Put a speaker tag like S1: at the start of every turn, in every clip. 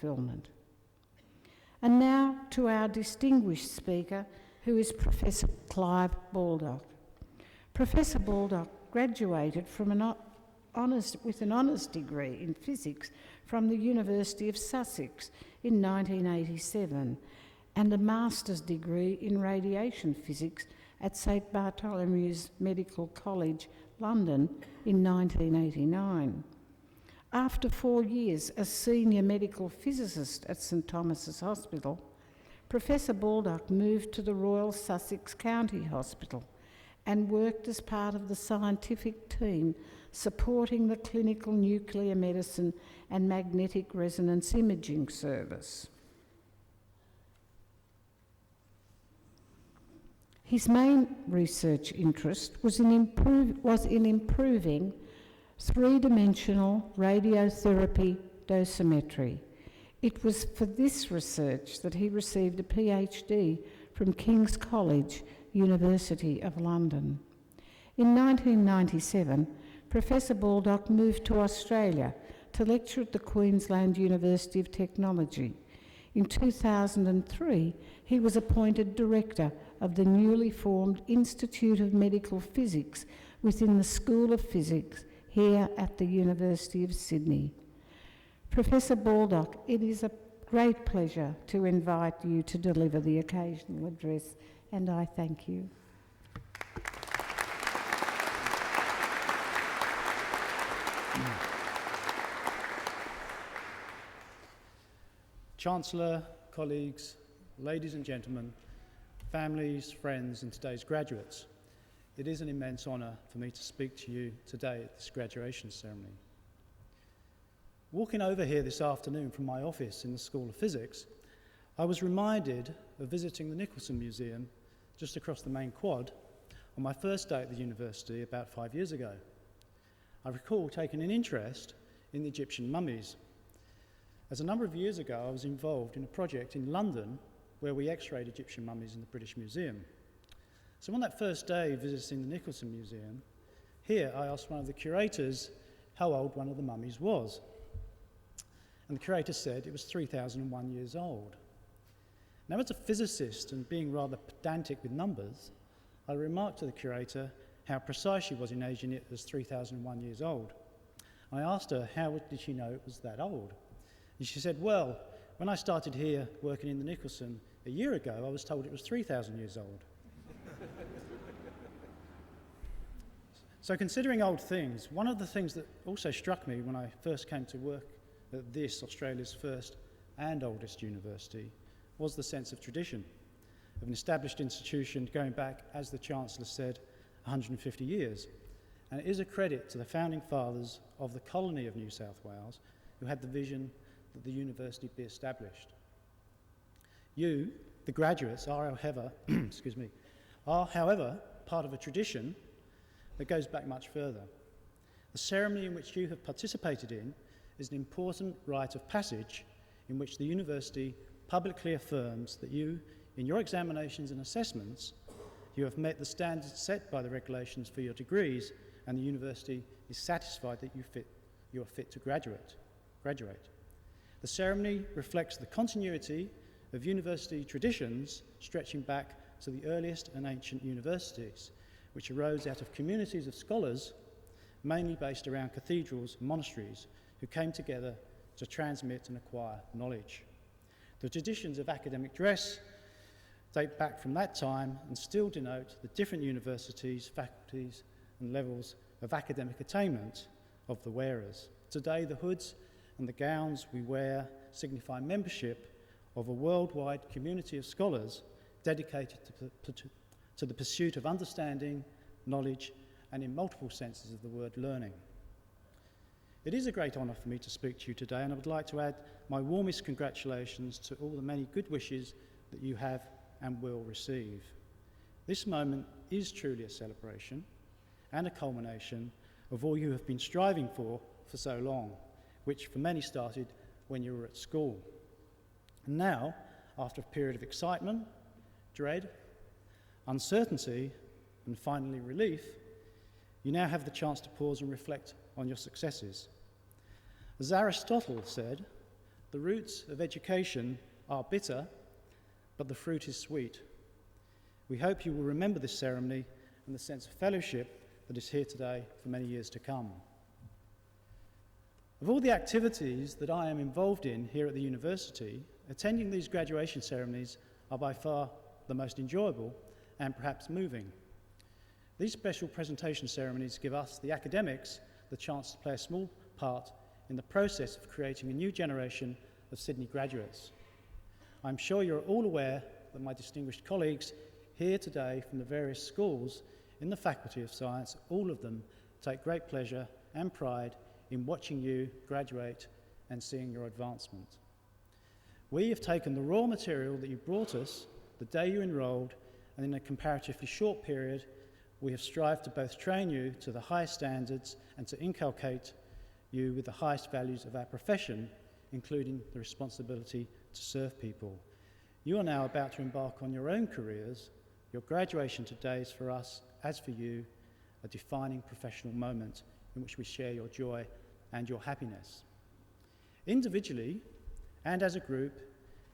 S1: fulfilment. And now to our distinguished speaker, who is Professor Clive Baldock. Professor Baldock graduated from with an honours degree in physics from the University of Sussex in 1987 and a master's degree in radiation physics at St Bartholomew's Medical College, London in 1989. After 4 years as senior medical physicist at St Thomas's Hospital, Professor Baldock moved to the Royal Sussex County Hospital and worked as part of the scientific team supporting the clinical nuclear medicine and magnetic resonance imaging service. His main research interest was in improving three-dimensional radiotherapy dosimetry. It was for this research that he received a PhD from King's College, University of London. In 1997, Professor Baldock moved to Australia to lecture at the Queensland University of Technology. In 2003, he was appointed Director of the newly formed Institute of Medical Physics within the School of Physics here at the University of Sydney. Professor Baldock, it is a great pleasure to invite you to deliver the occasional address, and I thank you.
S2: Chancellor, colleagues, ladies and gentlemen, families, friends, and today's graduates, it is an immense honour for me to speak to you today at this graduation ceremony. Walking over here this afternoon from my office in the School of Physics, I was reminded of visiting the Nicholson Museum just across the main quad on my first day at the university about 5 years ago. I recall taking an interest in the Egyptian mummies. As a number of years ago, I was involved in a project in London where we x-rayed Egyptian mummies in the British Museum. So on that first day visiting the Nicholson Museum, here I asked one of the curators how old one of the mummies was. And the curator said it was 3,001 years old. Now, as a physicist and being rather pedantic with numbers, I remarked to the curator how precise she was in aging it as 3,001 years old. I asked her how did she know it was that old? And she said, well, when I started here working in the Nicholson a year ago, I was told it was 3,000 years old. So considering old things, one of the things that also struck me when I first came to work at this, Australia's first and oldest university, was the sense of tradition, of an established institution going back, as the Chancellor said, 150 years. And it is a credit to the founding fathers of the colony of New South Wales who had the vision that the university be established. You, the graduates, are however, part of a tradition that goes back much further. The ceremony in which you have participated in is an important rite of passage in which the university publicly affirms that you, in your examinations and assessments, you have met the standards set by the regulations for your degrees, and the university is satisfied that you are fit to graduate. The ceremony reflects the continuity of university traditions stretching back to the earliest and ancient universities, which arose out of communities of scholars, mainly based around cathedrals and monasteries, who came together to transmit and acquire knowledge. The traditions of academic dress date back from that time and still denote the different universities, faculties, and levels of academic attainment of the wearers. Today, the hoods and the gowns we wear signify membership of a worldwide community of scholars dedicated to the pursuit of understanding, knowledge, and in multiple senses of the word learning. It is a great honour for me to speak to you today, and I would like to add my warmest congratulations to all the many good wishes that you have and will receive. This moment is truly a celebration and a culmination of all you have been striving for so long, which for many started when you were at school. And now, after a period of excitement, dread, uncertainty, and finally relief, you now have the chance to pause and reflect on your successes. As Aristotle said, The roots of education are bitter, but the fruit is sweet. We hope you will remember this ceremony and the sense of fellowship that is here today for many years to come. Of all the activities that I am involved in here at the university, attending these graduation ceremonies are by far the most enjoyable and perhaps moving. These special presentation ceremonies give us, the academics, the chance to play a small part in the process of creating a new generation of Sydney graduates. I'm sure you're all aware that my distinguished colleagues here today from the various schools in the Faculty of Science, all of them take great pleasure and pride in watching you graduate and seeing your advancement. We have taken the raw material that you brought us the day you enrolled, and in a comparatively short period, we have strived to both train you to the highest standards and to inculcate you with the highest values of our profession, including the responsibility to serve people. You are now about to embark on your own careers. Your graduation today is for us, as for you, a defining professional moment in which we share your joy and your happiness. Individually and as a group,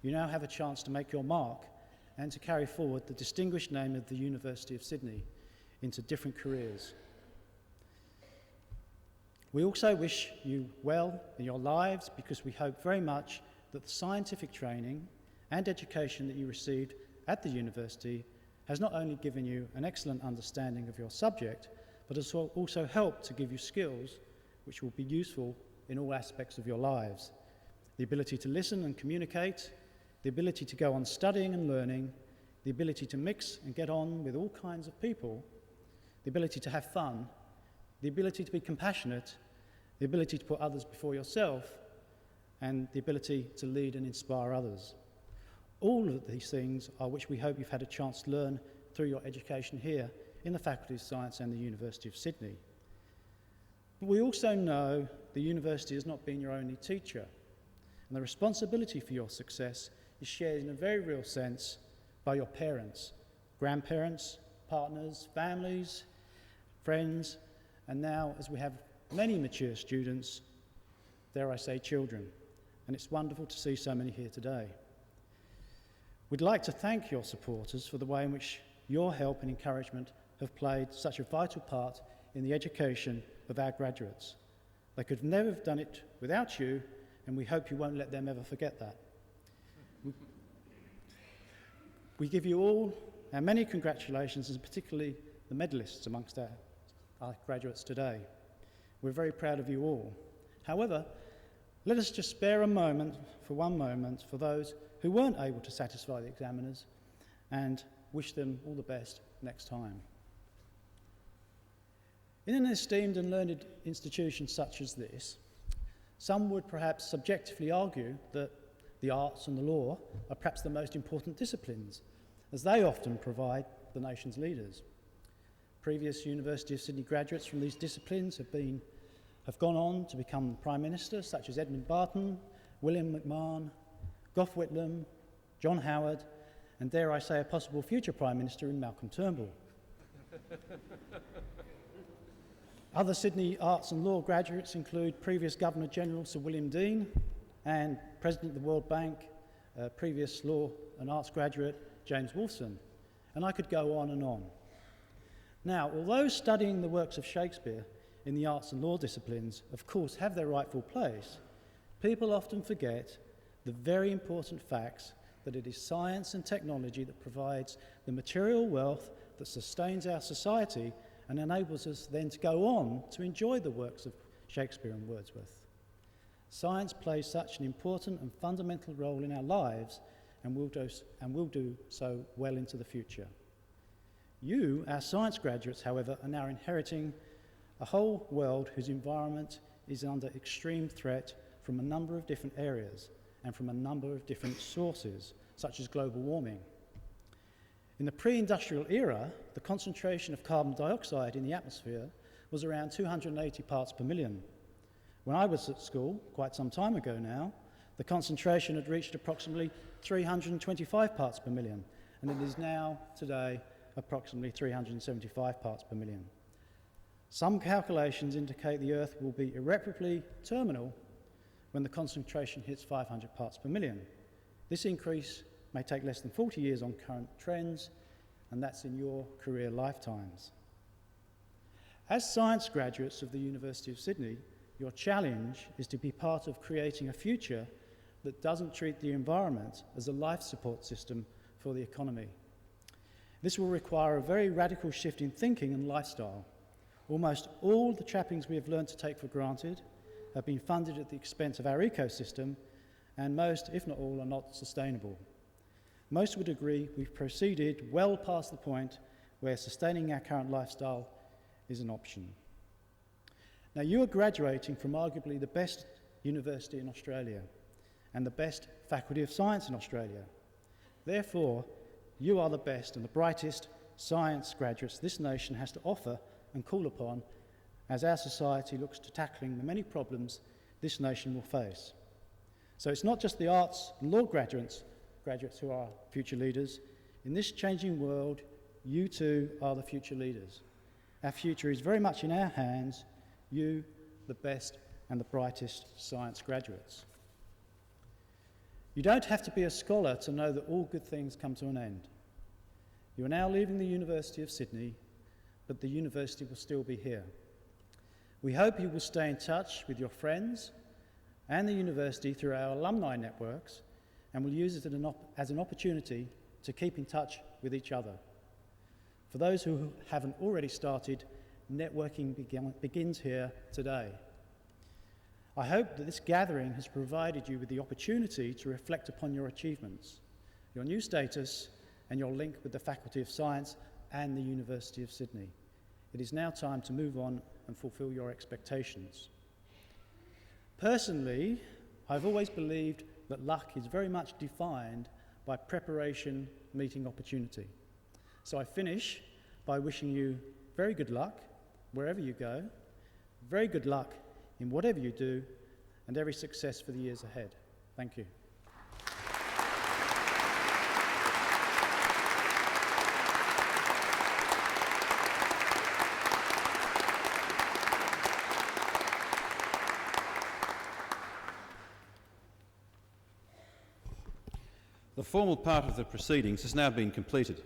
S2: you now have a chance to make your mark and to carry forward the distinguished name of the University of Sydney into different careers. We also wish you well in your lives because we hope very much that the scientific training and education that you received at the university has not only given you an excellent understanding of your subject, but has also helped to give you skills which will be useful in all aspects of your lives. The ability to listen and communicate, the ability to go on studying and learning, the ability to mix and get on with all kinds of people, the ability to have fun, the ability to be compassionate, the ability to put others before yourself, and the ability to lead and inspire others. All of these things are which we hope you've had a chance to learn through your education here in the Faculty of Science and the University of Sydney. But we also know the university has not been your only teacher, and the responsibility for your success is shared in a very real sense by your parents, grandparents, partners, families, friends, and now, as we have many mature students, dare I say children, and it's wonderful to see so many here today. We'd like to thank your supporters for the way in which your help and encouragement have played such a vital part in the education of our graduates. They could never have done it without you, and we hope you won't let them ever forget that. We give you all our many congratulations, and particularly the medalists amongst our graduates today. We're very proud of you all. However, let us just spare one moment for those who weren't able to satisfy the examiners and wish them all the best next time. In an esteemed and learned institution such as this, some would perhaps subjectively argue that the arts and the law are perhaps the most important disciplines, as they often provide the nation's leaders. Previous University of Sydney graduates from these disciplines have gone on to become Prime Ministers, such as Edmund Barton, William McMahon, Gough Whitlam, John Howard, and dare I say a possible future Prime Minister in Malcolm Turnbull. Other Sydney Arts and Law graduates include previous Governor-General Sir William Dean and President of the World Bank, previous Law and Arts graduate James Wolfson, and I could go on and on. Now, although studying the works of Shakespeare in the arts and law disciplines, of course, have their rightful place, people often forget the very important facts that it is science and technology that provides the material wealth that sustains our society and enables us then to go on to enjoy the works of Shakespeare and Wordsworth. Science plays such an important and fundamental role in our lives and will do so well into the future. You, our science graduates, however, are now inheriting a whole world whose environment is under extreme threat from a number of different areas and from a number of different sources, such as global warming. In the pre-industrial era, the concentration of carbon dioxide in the atmosphere was around 280 parts per million. When I was at school, quite some time ago now, the concentration had reached approximately 325 parts per million, and it is now, today, approximately 375 parts per million. Some calculations indicate the Earth will be irreparably terminal when the concentration hits 500 parts per million. This increase may take less than 40 years on current trends, and that's in your career lifetimes. As science graduates of the University of Sydney, your challenge is to be part of creating a future that doesn't treat the environment as a life support system for the economy. This will require a very radical shift in thinking and lifestyle. Almost all the trappings we have learned to take for granted have been funded at the expense of our ecosystem, and most, if not all, are not sustainable. Most would agree we've proceeded well past the point where sustaining our current lifestyle is an option. Now, you are graduating from arguably the best university in Australia and the best faculty of science in Australia. Therefore, you are the best and the brightest science graduates this nation has to offer and call upon as our society looks to tackling the many problems this nation will face. So it's not just the arts and law graduates who are future leaders. In this changing world, you too are the future leaders. Our future is very much in our hands, you, the best and the brightest science graduates. You don't have to be a scholar to know that all good things come to an end. You are now leaving the University of Sydney, but the university will still be here. We hope you will stay in touch with your friends and the university through our alumni networks, and will use it as an opportunity to keep in touch with each other. For those who haven't already started, networking begins here today. I hope that this gathering has provided you with the opportunity to reflect upon your achievements, your new status, and your link with the Faculty of Science and the University of Sydney. It is now time to move on and fulfil your expectations. Personally, I've always believed that luck is very much defined by preparation meeting opportunity. So I finish by wishing you very good luck wherever you go, very good luck in whatever you do, and every success for the years ahead. Thank you.
S3: The formal part of the proceedings has now been completed.